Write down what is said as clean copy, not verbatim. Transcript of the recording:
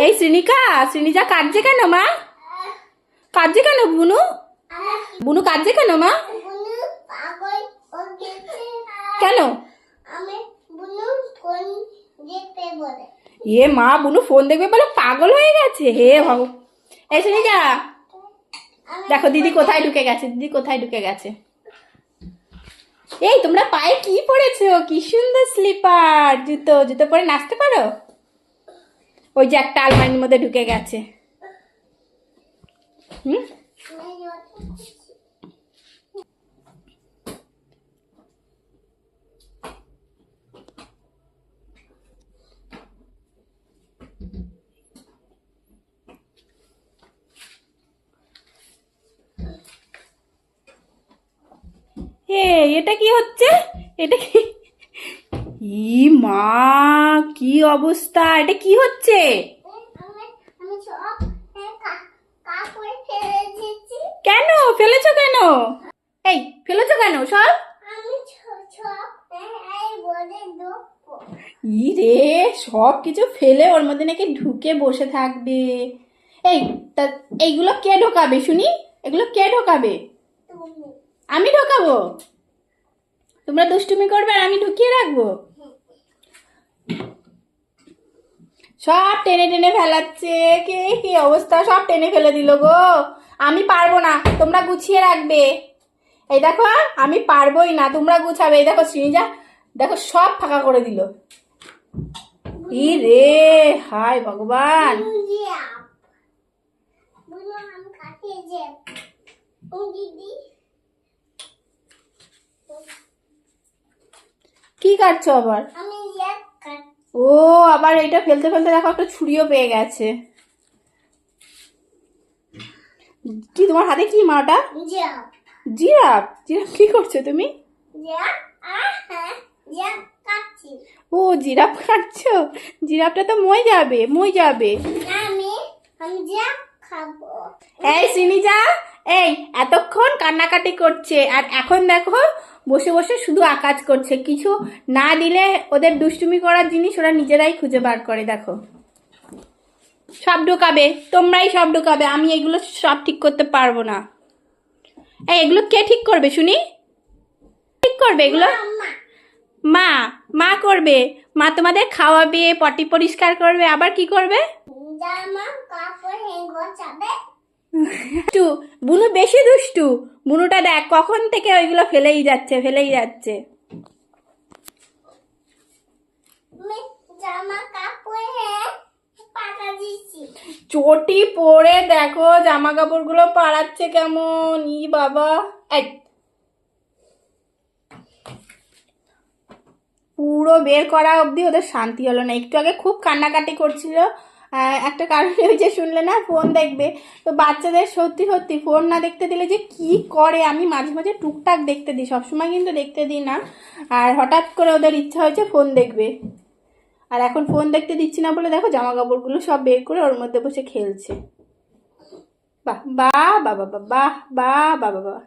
এই শ্রীনিকা, শ্রীনিজা কাঁদছে কেন মা? কাঁদছে কেন বুনু? বুনু কাঁদছে কেন মা? কেন? এ মা, বুনু ফোন দেখবে বলে পাগল হয়ে গেছে। হে ভগবান। এই শ্রীনিজা দেখো দিদি কোথায় ঢুকে গেছে, দিদি কোথায় ঢুকে গেছে। এই তোমরা পায়ে কি পরেছো? কি সুন্দর স্লিপার। জুতো জুতো পরে নাচতে পারো? ওই যে একটা আলমারির মধ্যে ঢুকে গেছে। হুম, এটা কি হচ্ছে? এটা কি? ই মা, কি অবস্থা! এটা কি হচ্ছে? কেন ফেলেছো কেন? এই ফেলেছো কেন সব? ই রে, সব কিছু ফেলে ওর মধ্যে নাকি ঢুকে বসে থাকবে। এই তা এইগুলো কে ঢোকাবে শুনি? এগুলো কে ঢোকাবে? আমি ঢোকাবো? তোমরা দুষ্টুমি করবে আর আমি ঢুকিয়ে রাখবো? সব টেনে টেনে ফেলাচ্ছে। কে কি অবস্থা, সব টেনে ফেলে দিল গো। আমি পারবো না, তোমরা গুছিয়ে রাখবে। এই দেখো আমি পারবোই না, তোমরা গুছাবে। এই দেখো শ্রীনিজা, দেখো সব ফাঁকা করে দিল। ই রে, হায় ভগবান। কি কাটছো আবার? ও আবার এটা ফেলতে ফেলতে দেখো একটা ছুরিও পেয়ে গেছে। কি তোমার হাতে কি মাটা? জিরাফ। জিরাফ কি করছো তুমি? ও জিরাফ কাটছো? জিরাফটা তো মই যাবে, মই যাবে। এই শ্রীনিজা, এই এতক্ষণ কান্নাকাটি করছে আর এখন দেখো বসে বসে শুধু আকাজ করছে। কিছু না দিলে ওদের দুষ্টুমি করার জিনিস ওরা নিজেরাই খুঁজে বার করে। দেখো সব ঢোকাবে, তোমরাই সব ঢোকাবে। আমি এগুলো সব ঠিক করতে পারবো না। এই এগুলো কে ঠিক করবে শুনি? ঠিক করবে এগুলো? মা। মা করবে। মা তোমাদের খাওয়াবে, পটি পরিষ্কার করবে, আবার কি করবে? বুনু বেশি দুষ্টু। বুনুটা দেখ কখন থেকে ওইগুলো ফেলেই যাচ্ছে, ফেলেই যাচ্ছে। চটি পরে দেখো জামা কাপড় গুলো পাড়াচ্ছে কেমন। ই বাবা, পুরো বের করা অবধি ওদের শান্তি হলো না। একটু আগে খুব কান্নাকাটি করছিল, একটা কারণে ওই যে শুনলে না, ফোন দেখবে। তো বাচ্চাদের সত্যি সত্যি ফোন না দেখতে দিলে যে কি করে। আমি মাঝে মাঝে টুকটাক দেখতে দিই, সবসময় কিন্তু দেখতে দিই না। আর হঠাৎ করে ওদের ইচ্ছা হয়েছে ফোন দেখবে, আর এখন ফোন দেখতে দিচ্ছি না বলে দেখো জামা কাপড়গুলো সব বের করে ওর মধ্যে বসে খেলছে। বাহ বাহ বাহ বাহ বাহ বাহ বাহ বাহ।